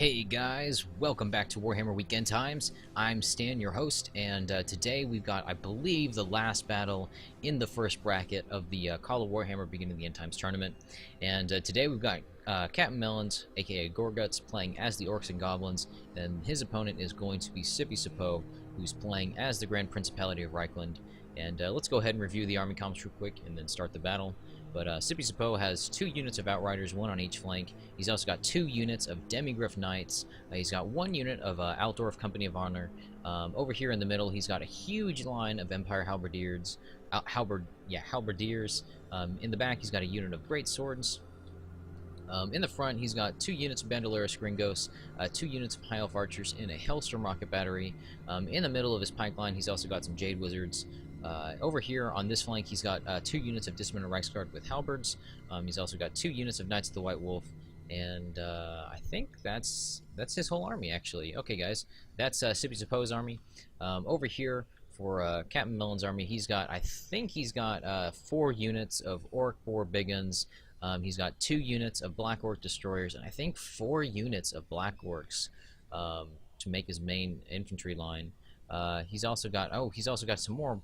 Hey guys, welcome back to Warhammer Weekend Times. I'm Stan, your host, and today we've got, I believe, the last battle in the first bracket of the Call of Warhammer Beginning of the End Times tournament. And today we've got Captain Melons, aka Gorguts, playing as the Orcs and Goblins, and his opponent is going to be Sipi Sapo, who's playing as the Grand Principality of Reichland. And let's go ahead and review the army comps real quick and then start the battle. But Sipi Sapo has 2 units of Outriders, 1 on each flank. He's also got 2 units of Demigryph Knights. He's got 1 unit of Altdorf Company of Honor. Over here in the middle, he's got a huge line of Empire Halberdiers. Halberdiers. In the back, he's got a unit of Great Swords. In the front, he's got 2 units of Bandoleros Gringos, 2 units of High Elf Archers, and a Hellstorm Rocket Battery. In the middle of his pipeline, he's also got some Jade Wizards. Over here on this flank, he's got 2 units of Dismounted Reichsguard with Halberds. He's also got 2 units of Knights of the White Wolf, and I think that's his whole army, actually. Okay, guys, that's Sipi Sapo's army. Over here for Captain Melons' army, I think he's got 4 units of Orc Boar Biggins. He's got 2 units of Black Orc Destroyers, and I think 4 units of Black Orcs to make his main infantry line. He's also got some more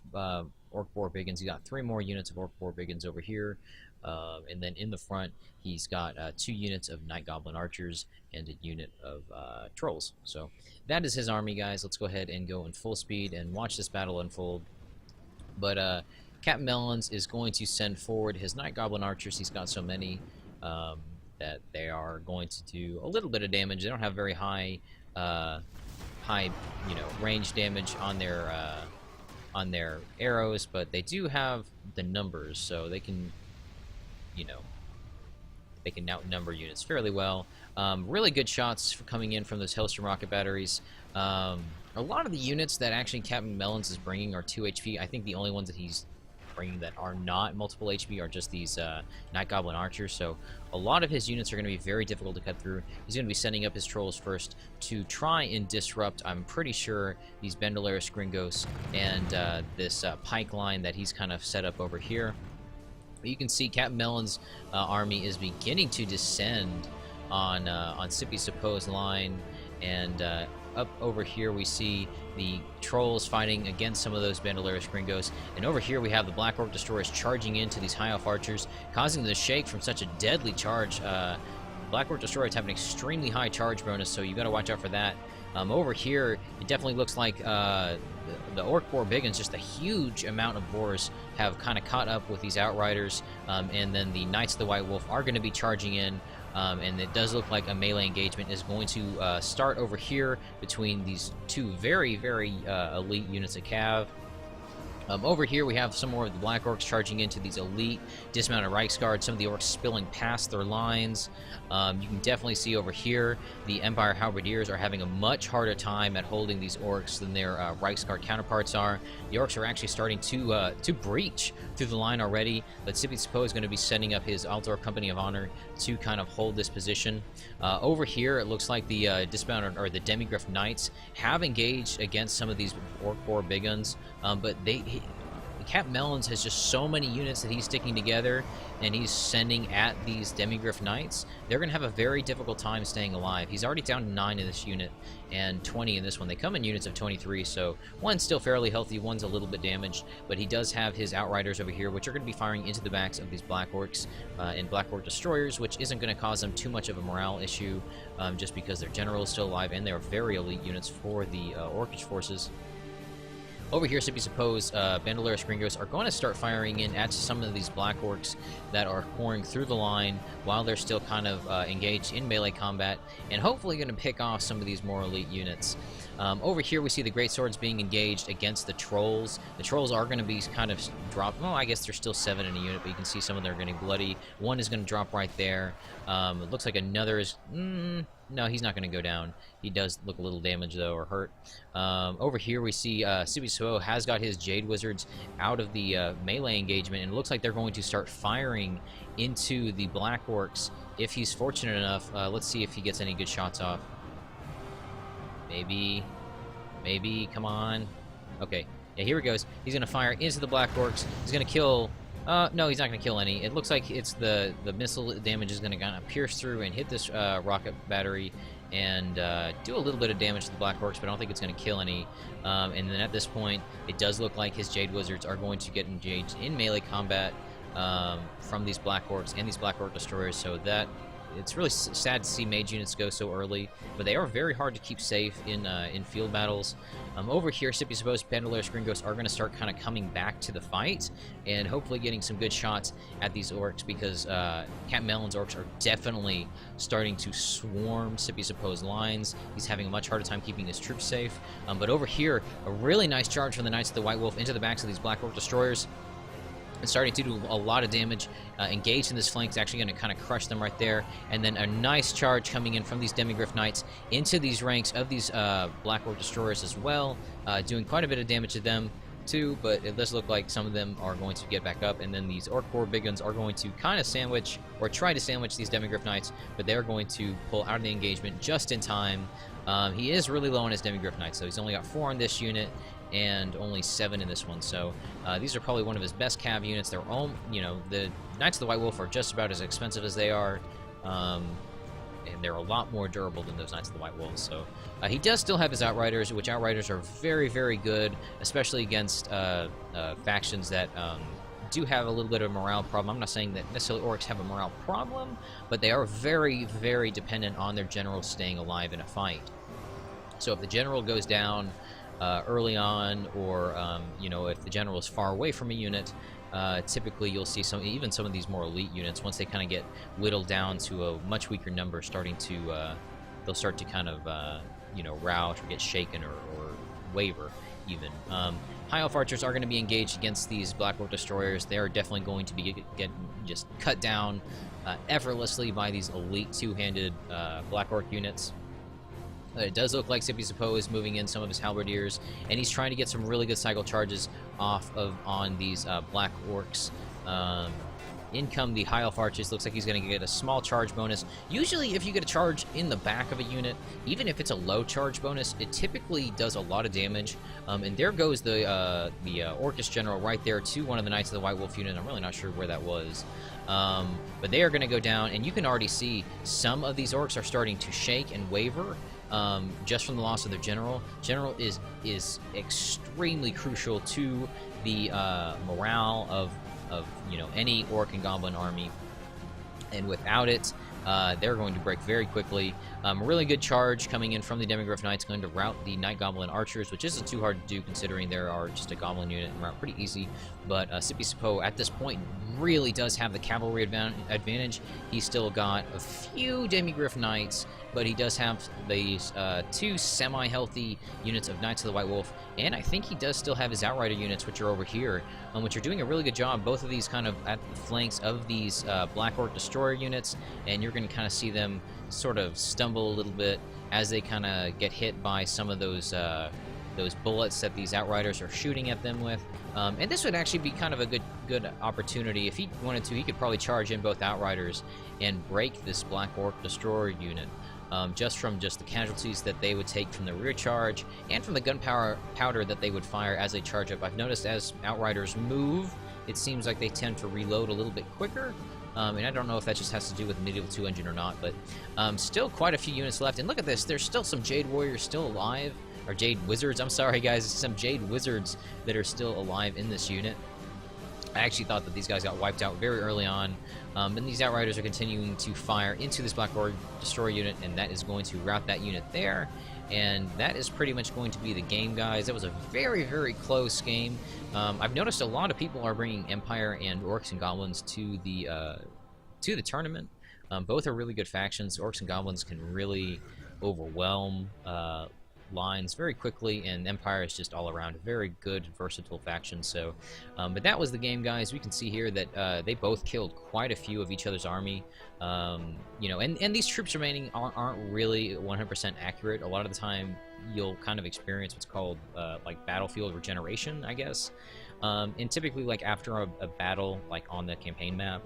Orc Boar Biggins. He's got 3 more units of Orc Boar Biggins over here. And then in the front, he's got 2 units of Night Goblin Archers and a unit of Trolls. So that is his army, guys. Let's go ahead and go in full speed and watch this battle unfold. But Captain Melons is going to send forward his Night Goblin Archers. He's got so many that they are going to do a little bit of damage. They don't have very high range damage on their arrows, but they do have the numbers, so they can outnumber units fairly well. Really good shots for coming in from those Hellstorm rocket batteries. A lot of the units that actually Captain Melons is bringing are 2 HP. I think the only ones that he's bringing that are not multiple HP are just these Night Goblin Archers, so a lot of his units are going to be very difficult to cut through. He's going to be sending up his Trolls first to try and disrupt, I'm pretty sure, these Bandoleros Gringos and this pike line that he's kind of set up over here. But you can see Captain Melons' army is beginning to descend on Sipi Sapo's line, and up over here we see the Trolls fighting against some of those Bandoleros Gringos, and over here we have the Black Orc Destroyers charging into these High Elf Archers, causing them to shake from such a deadly charge. Black Orc Destroyers have an extremely high charge bonus, so you got to watch out for that. Over here, it definitely looks like the Orc Boar Biggins, just a huge amount of boars, have kind of caught up with these Outriders, and then the Knights of the White Wolf are going to be charging in. And it does look like a melee engagement is going to start over here between these 2 very, very elite units of Cav. Over here we have some more of the Black Orcs charging into these elite dismounted Reichsguard, some of the Orcs spilling past their lines. You can definitely see over here the Empire Halberdiers are having a much harder time at holding these Orcs than their Reichsguard counterparts are. The Orcs are actually starting to breach through the line already, but Sipi Sapo is going to be sending up his Altdorf Company of Honor to kind of hold this position. Over here it looks like the dismounted, or the Demigryph Knights, have engaged against some of these Orc Boar Biggins, but Captain Melons has just so many units that he's sticking together, and he's sending at these Demigryph Knights. They're going to have a very difficult time staying alive. He's already down to 9 in this unit and 20 in this one. They come in units of 23, so one's still fairly healthy, one's a little bit damaged, but he does have his Outriders over here, which are going to be firing into the backs of these Black Orcs and Black Orc Destroyers, which isn't going to cause them too much of a morale issue, just because their general is still alive, and they are very elite units for the Orcish forces. Over here, Sipi Sapo's Bandoleros Gringos are going to start firing in at some of these Black Orcs that are pouring through the line while they're still kind of engaged in melee combat, and hopefully going to pick off some of these more elite units. Over here we see the Great Swords being engaged against the Trolls. The Trolls are going to be kind of dropped. Well, I guess there's still 7 in a unit, but you can see some of them are getting bloody. One is going to drop right there. It looks like another is... no, he's not going to go down. He does look a little damaged, though, or hurt. Over here we see Sipi Sapo has got his Jade Wizards out of the melee engagement, and it looks like they're going to start firing into the Black Orcs if he's fortunate enough. Let's see if he gets any good shots off. Maybe, come on. Okay, yeah, here he goes. He's going to fire into the Black Orcs. He's going to kill No, he's not going to kill any. It looks like it's the missile damage is going to kind of pierce through and hit this rocket battery and do a little bit of damage to the Black Orcs, but I don't think it's going to kill any. And then at this point, it does look like his Jade Wizards are going to get engaged in melee combat from these Black Orcs and these Black Orc Destroyers, so that it's really sad to see mage units go so early, but they are very hard to keep safe in field battles. Over here, Sipi Sapo's Bandolier Gringos are going to start kind of coming back to the fight, and hopefully getting some good shots at these orcs, because Captain Melons orcs are definitely starting to swarm Sipi Sapo's lines. He's having a much harder time keeping his troops safe. But over here, a really nice charge from the Knights of the White Wolf into the backs of these Black Orc Destroyers. And starting to do a lot of damage. Engaged in this flank is actually going to kind of crush them right there. And then a nice charge coming in from these Demigryph Knights into these ranks of these Black Orc Destroyers as well. Doing quite a bit of damage to them too, but it does look like some of them are going to get back up. And then these Orc Corps big guns are going to kind of sandwich, or try to sandwich, these Demigryph Knights, but they're going to pull out of the engagement just in time. He is really low on his Demigryph Knights, so he's only got 4 on this unit, and only 7 in this one, so these are probably one of his best cav units. They're all, you know, the Knights of the White Wolf are just about as expensive as they are, and they're a lot more durable than those Knights of the White Wolves. So he does still have his Outriders, which Outriders are very, very good, especially against factions that do have a little bit of a morale problem. I'm not saying that necessarily orcs have a morale problem, but they are very, very dependent on their general staying alive in a fight. So if the general goes down early on, or you know, if the general is far away from a unit, typically you'll see even some of these more elite units, once they kind of get whittled down to a much weaker number, starting to they'll start to kind of you know, rout or get shaken or waver even. High Elf Archers are going to be engaged against these Black Orc Destroyers. They are definitely going to be just cut down effortlessly by these elite two-handed Black Orc units. It does look like Sipi Sapo is moving in some of his halberdiers, and he's trying to get some really good cycle charges on these Black Orcs. In come the High Elf Archers. Looks like he's going to get a small charge bonus. Usually, if you get a charge in the back of a unit, even if it's a low charge bonus, it typically does a lot of damage. And there goes the Orcus General right there to one of the Knights of the White Wolf unit. I'm really not sure where that was. But they are going to go down, and you can already see some of these orcs are starting to shake and waver. Just from the loss of their general. General is extremely crucial to the morale of you know, any orc and goblin army, and without it, they're going to break very quickly. Really good charge coming in from the Demigryph Knights, going to rout the Night Goblin Archers, which isn't too hard to do considering there are just a goblin unit and route pretty easy. But Sipi Sapo at this point really does have the cavalry advantage. He's still got a few Demigryph Knights, but he does have these 2 semi-healthy units of Knights of the White Wolf, and I think he does still have his Outrider units, which are over here, which are doing a really good job. Both of these kind of at the flanks of these Black Orc Destroyer units, and you're going to kind of see them sort of stumble a little bit as they kind of get hit by some of those bullets that these Outriders are shooting at them with. And this would actually be kind of a good opportunity. If he wanted to, he could probably charge in both Outriders and break this Black Orc Destroyer unit. Just from the casualties that they would take from the rear charge and from the gunpowder that they would fire as they charge up. I've noticed as Outriders move, it seems like they tend to reload a little bit quicker. And I don't know if that just has to do with Medieval 2 engine or not, but still quite a few units left. And look at this, there's still some Jade Warriors still alive, or Jade Wizards, I'm sorry guys, some Jade Wizards that are still alive in this unit. I actually thought that these guys got wiped out very early on, and these Outriders are continuing to fire into this Black Orc Destroyer unit, and that is going to rout that unit there. And that is pretty much going to be the game, guys. That was a very, very close game. I've noticed a lot of people are bringing Empire and Orcs and Goblins to the tournament. Both are really good factions. Orcs and Goblins can really overwhelm lines very quickly, and Empire is just all around a very good, versatile faction. So, but that was the game, guys. We can see here that they both killed quite a few of each other's army. You know, and these troops remaining aren't really 100% accurate. A lot of the time, you'll kind of experience what's called like battlefield regeneration, I guess. And typically, like after a battle, like on the campaign map,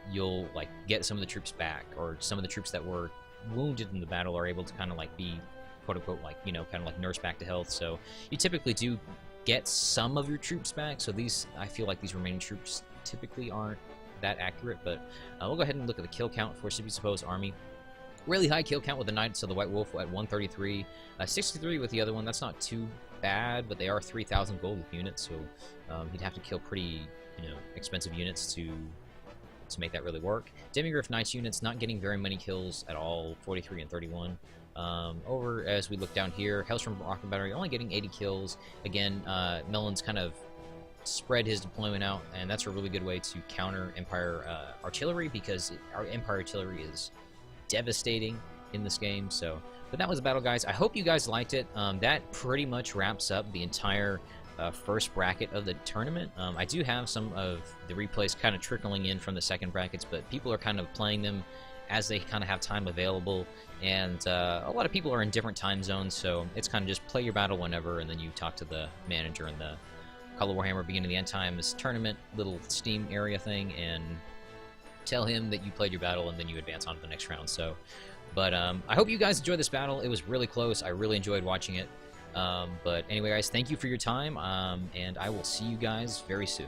you'll like get some of the troops back, or some of the troops that were wounded in the battle are able to kind of like be, quote-unquote, like, you know, kind of like nursed back to health. So you typically do get some of your troops back. So these, I feel like these remaining troops typically aren't that accurate, but we'll go ahead and look at the kill count for Sipi Sapo's army. Really high kill count with the Knights of the White Wolf at 133. 63 with the other one. That's not too bad, but they are 3,000 gold with units, so he'd have to kill pretty, expensive units to make that really work. Demigriff Knights units not getting very many kills at all, 43 and 31. Over as we look down here, Hailstorm Rocket Battery only getting 80 kills. Again, Melons kind of spread his deployment out, and that's a really good way to counter Empire artillery, because our Empire artillery is devastating in this game. So, but that was the battle, guys. I hope you guys liked it. That pretty much wraps up the entire first bracket of the tournament. I do have some of the replays kind of trickling in from the second brackets, but people are kind of playing them as they kind of have time available, and a lot of people are in different time zones, so it's kind of just play your battle whenever, and then you talk to the manager in the Call of Warhammer Beginning of the End Times tournament little Steam area thing, and tell him that you played your battle, and then you advance on to the next round. So, but I hope you guys enjoyed this battle. It was really close. I really enjoyed watching it. But anyway, guys, thank you for your time, and I will see you guys very soon.